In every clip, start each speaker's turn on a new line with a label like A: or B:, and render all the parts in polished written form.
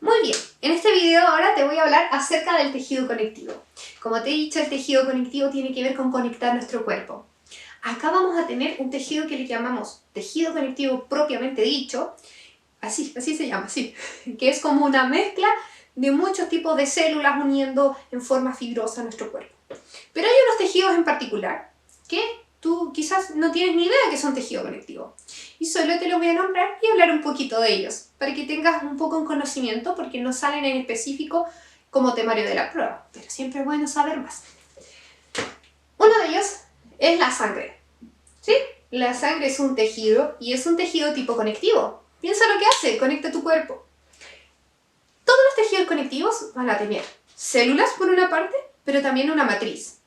A: Muy bien, en este video ahora te voy a hablar acerca del tejido conectivo. Como te he dicho, el tejido conectivo tiene que ver con conectar nuestro cuerpo. Acá vamos a tener un tejido que le llamamos tejido conectivo propiamente dicho, así se llama, sí, que es como una mezcla de muchos tipos de células uniendo en forma fibrosa nuestro cuerpo. Pero hay unos tejidos en particular que tú quizás no tienes ni idea que son tejido conectivo. Y solo te los voy a nombrar y hablar un poquito de ellos, para que tengas un poco en conocimiento, porque no salen en específico como temario de la prueba, pero siempre es bueno saber más. Uno de ellos es la sangre. ¿Sí? La sangre es un tejido y es un tejido tipo conectivo. Piensa lo que hace, conecta tu cuerpo. Todos los tejidos conectivos van a tener células por una parte, pero también una matriz.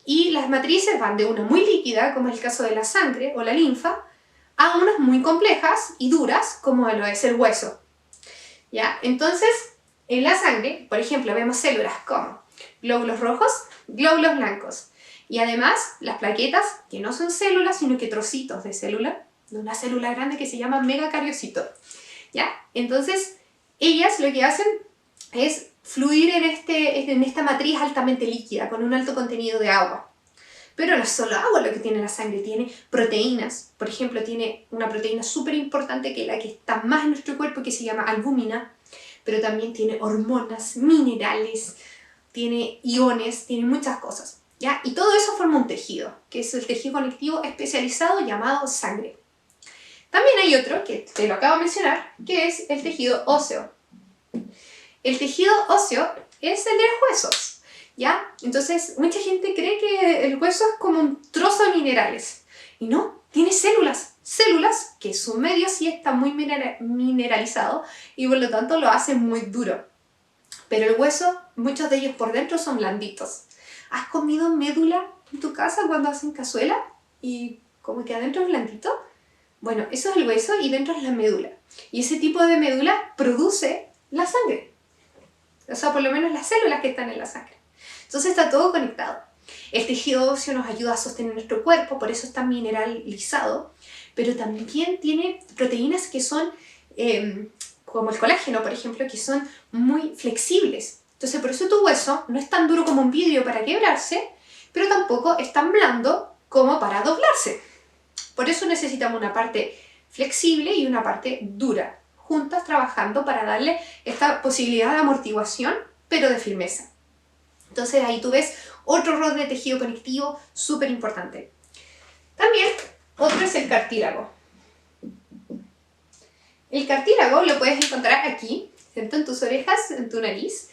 A: Y las matrices van de una muy líquida, como es el caso de la sangre o la linfa, a unas muy complejas y duras, como lo es el hueso. ¿Ya? Entonces, en la sangre, por ejemplo, vemos células como glóbulos rojos, glóbulos blancos. Y además, las plaquetas, que no son células, sino que trocitos de célula, de una célula grande que se llama megacariocito. ¿Ya? Entonces, ellas lo que hacen es fluir en esta matriz altamente líquida, con un alto contenido de agua. Pero no es solo agua lo que tiene la sangre, tiene proteínas. Por ejemplo, tiene una proteína súper importante que es la que está más en nuestro cuerpo, que se llama albúmina, pero también tiene hormonas, minerales, tiene iones, tiene muchas cosas. ¿Ya? Y todo eso forma un tejido, que es el tejido conectivo especializado llamado sangre. También hay otro, que te lo acabo de mencionar, que es el tejido óseo. El tejido óseo es el de los huesos, ¿ya? Entonces, mucha gente cree que el hueso es como un trozo de minerales. Y no, tiene células. Células que su medio sí está muy mineralizado y por lo tanto lo hace muy duro. Pero el hueso, muchos de ellos por dentro son blanditos. ¿Has comido médula en tu casa cuando hacen cazuela? Y como que adentro es blandito. Bueno, eso es el hueso y dentro es la médula. Y ese tipo de médula produce la sangre. O sea, por lo menos las células que están en la sangre. Entonces está todo conectado. El tejido óseo nos ayuda a sostener nuestro cuerpo, por eso está mineralizado, pero también tiene proteínas que son, como el colágeno, por ejemplo, que son muy flexibles. Entonces por eso tu hueso no es tan duro como un vidrio para quebrarse, pero tampoco es tan blando como para doblarse. Por eso necesitamos una parte flexible y una parte dura, juntas trabajando para darle esta posibilidad de amortiguación, pero de firmeza. Entonces ahí tú ves otro rol de tejido conectivo súper importante. También otro es el cartílago. El cartílago lo puedes encontrar aquí, ¿cierto? En tus orejas, en tu nariz.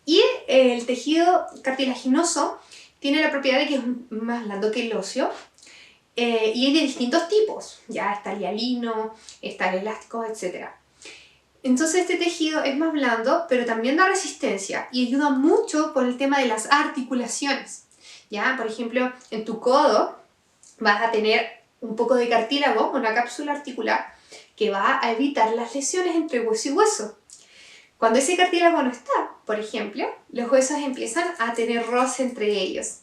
A: Y el tejido cartilaginoso tiene la propiedad de que es más blando que el óseo. Y hay de distintos tipos. Ya está el hialino, está el elástico, etc. Entonces este tejido es más blando, pero también da resistencia y ayuda mucho con el tema de las articulaciones. ¿Ya? Por ejemplo, en tu codo vas a tener un poco de cartílago, una cápsula articular, que va a evitar las lesiones entre hueso y hueso. Cuando ese cartílago no está, por ejemplo, los huesos empiezan a tener roce entre ellos.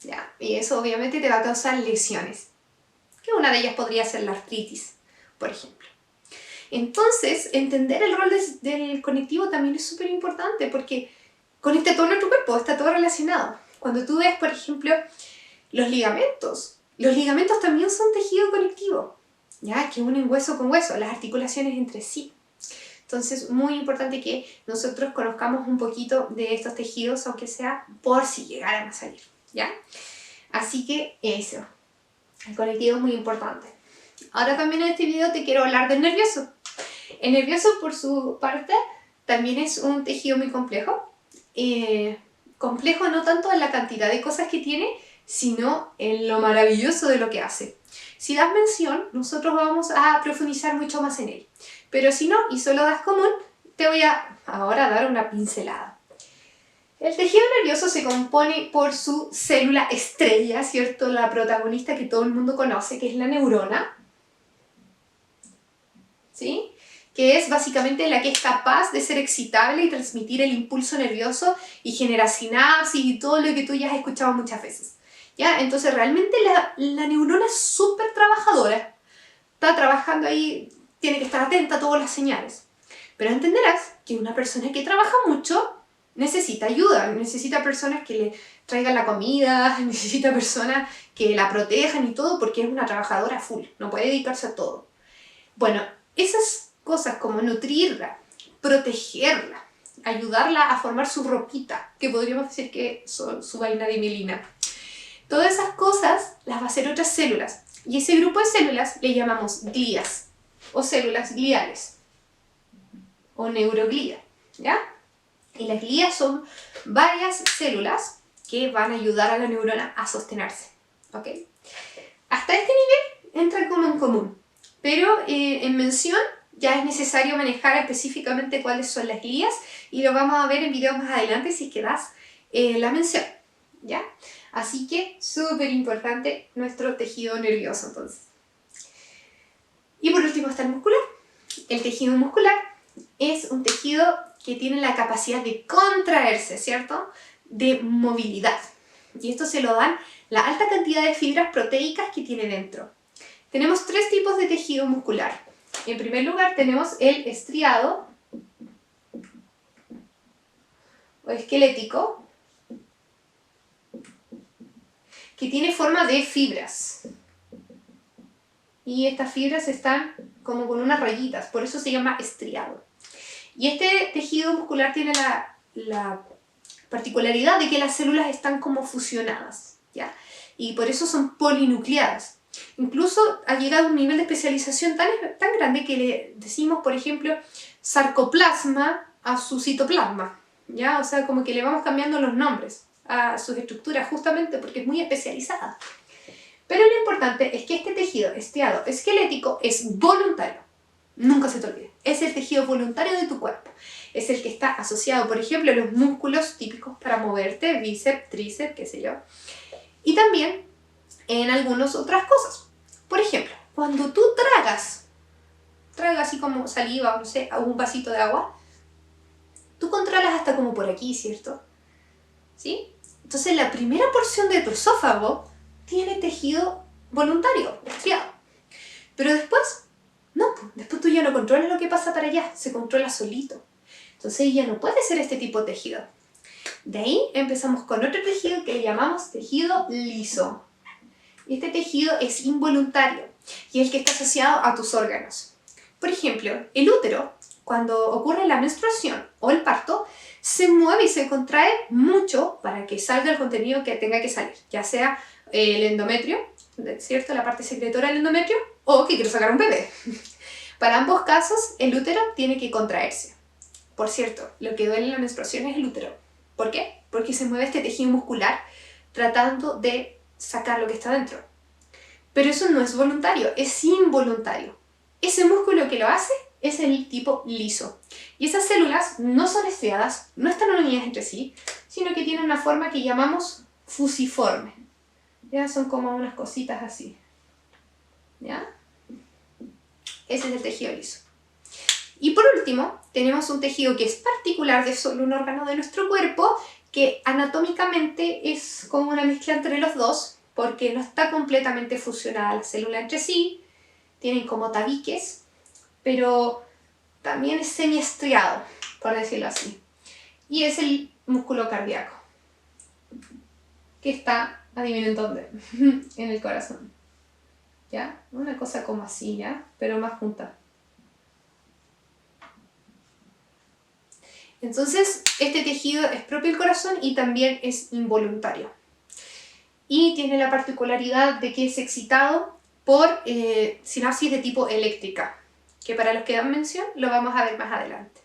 A: ¿Ya? Y eso obviamente te va a causar lesiones, que una de ellas podría ser la artritis, por ejemplo. Entonces, entender el rol del conectivo también es súper importante porque conecta todo nuestro cuerpo, está todo relacionado. Cuando tú ves, por ejemplo, los ligamentos también son tejido conectivo, ¿ya? Que unen hueso con hueso, las articulaciones entre sí. Entonces, muy importante que nosotros conozcamos un poquito de estos tejidos, aunque sea por si llegaran a salir, ¿ya? Así que eso, el conectivo es muy importante. Ahora también en este video te quiero hablar del nervioso. El nervioso, por su parte, también es un tejido muy complejo. Complejo no tanto en la cantidad de cosas que tiene, sino en lo maravilloso de lo que hace. Si das mención, nosotros vamos a profundizar mucho más en él. Pero si no, y solo das común, te voy a ahora dar una pincelada. El tejido nervioso se compone por su célula estrella, ¿cierto? La protagonista que todo el mundo conoce, que es la neurona. ¿Sí? Que es básicamente la que es capaz de ser excitable y transmitir el impulso nervioso y generar sinapsis y todo lo que tú ya has escuchado muchas veces. ¿Ya? Entonces realmente la neurona es súper trabajadora, está trabajando ahí, tiene que estar atenta a todas las señales. Pero entenderás que una persona que trabaja mucho necesita ayuda, necesita personas que le traigan la comida, necesita personas que la protejan y todo, porque es una trabajadora full, no puede dedicarse a todo. Bueno, esas cosas como nutrirla, protegerla, ayudarla a formar su ropita, que podríamos decir que son su vaina de mielina. Todas esas cosas las va a hacer otras células. Y ese grupo de células le llamamos glías, o células gliales, o neuroglía, ¿ya? Y las glías son varias células que van a ayudar a la neurona a sostenerse, ¿ok? Hasta este nivel entra como en común, pero en mención ya es necesario manejar específicamente cuáles son las glías y lo vamos a ver en videos más adelante si es que das la mención, ¿ya? Así que súper importante nuestro tejido nervioso entonces. Y por último está el muscular. El tejido muscular es un tejido que tiene la capacidad de contraerse, ¿cierto? De movilidad. Y esto se lo dan la alta cantidad de fibras proteicas que tiene dentro. Tenemos tres tipos de tejido muscular. En primer lugar tenemos el estriado o esquelético, que tiene forma de fibras. Y estas fibras están como con unas rayitas, por eso se llama estriado. Y este tejido muscular tiene la particularidad de que las células están como fusionadas, ¿ya? Y por eso son polinucleadas. Incluso ha llegado a un nivel de especialización tan grande que le decimos, por ejemplo, sarcoplasma a su citoplasma, ¿ya? O sea, como que le vamos cambiando los nombres a sus estructuras justamente porque es muy especializada. Pero lo importante es que este tejido estriado esquelético es voluntario. Nunca se te olvide. Es el tejido voluntario de tu cuerpo. Es el que está asociado, por ejemplo, a los músculos típicos para moverte, bíceps, tríceps, qué sé yo. Y también en algunas otras cosas. Por ejemplo, cuando tú tragas así como saliva o no sé, un vasito de agua, tú controlas hasta como por aquí, ¿cierto? ¿Sí? Entonces la primera porción de tu esófago tiene tejido voluntario, estriado. Pero después, no, después tú ya no controlas lo que pasa para allá, se controla solito. Entonces ya no puede ser este tipo de tejido. De ahí empezamos con otro tejido que le llamamos tejido liso. Este tejido es involuntario y es el que está asociado a tus órganos. Por ejemplo, el útero, cuando ocurre la menstruación o el parto, se mueve y se contrae mucho para que salga el contenido que tenga que salir, ya sea el endometrio, ¿cierto? La parte secretora del endometrio, o que quiero sacar un bebé. Para ambos casos, el útero tiene que contraerse. Por cierto, lo que duele en la menstruación es el útero. ¿Por qué? Porque se mueve este tejido muscular tratando de sacar lo que está dentro. Pero eso no es voluntario, es involuntario. Ese músculo que lo hace es el tipo liso. Y esas células no son estriadas, no están unidas entre sí, sino que tienen una forma que llamamos fusiforme. ¿Ya? Son como unas cositas así. ¿Ya? Ese es el tejido liso. Y por último, tenemos un tejido que es particular de solo un órgano de nuestro cuerpo, que anatómicamente es como una mezcla entre los dos, porque no está completamente fusionada la célula entre sí, tienen como tabiques, pero también es semiestriado, por decirlo así. Y es el músculo cardíaco, que está, adivinen dónde, en el corazón. ¿Ya? Una cosa como así, ¿ya? Pero más junta. Entonces, este tejido es propio del corazón y también es involuntario. Y tiene la particularidad de que es excitado por sinapsis de tipo eléctrica, que para los que dan mención lo vamos a ver más adelante.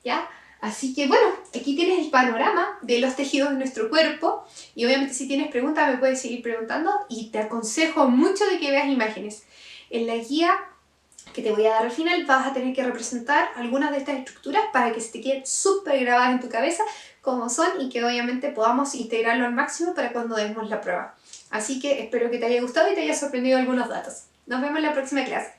A: ¿Ya? Así que bueno, aquí tienes el panorama de los tejidos de nuestro cuerpo y obviamente si tienes preguntas me puedes seguir preguntando y te aconsejo mucho de que veas imágenes. En la guía que te voy a dar al final vas a tener que representar algunas de estas estructuras para que se te queden súper grabadas en tu cabeza como son y que obviamente podamos integrarlo al máximo para cuando demos la prueba. Así que espero que te haya gustado y te haya sorprendido algunos datos. Nos vemos en la próxima clase.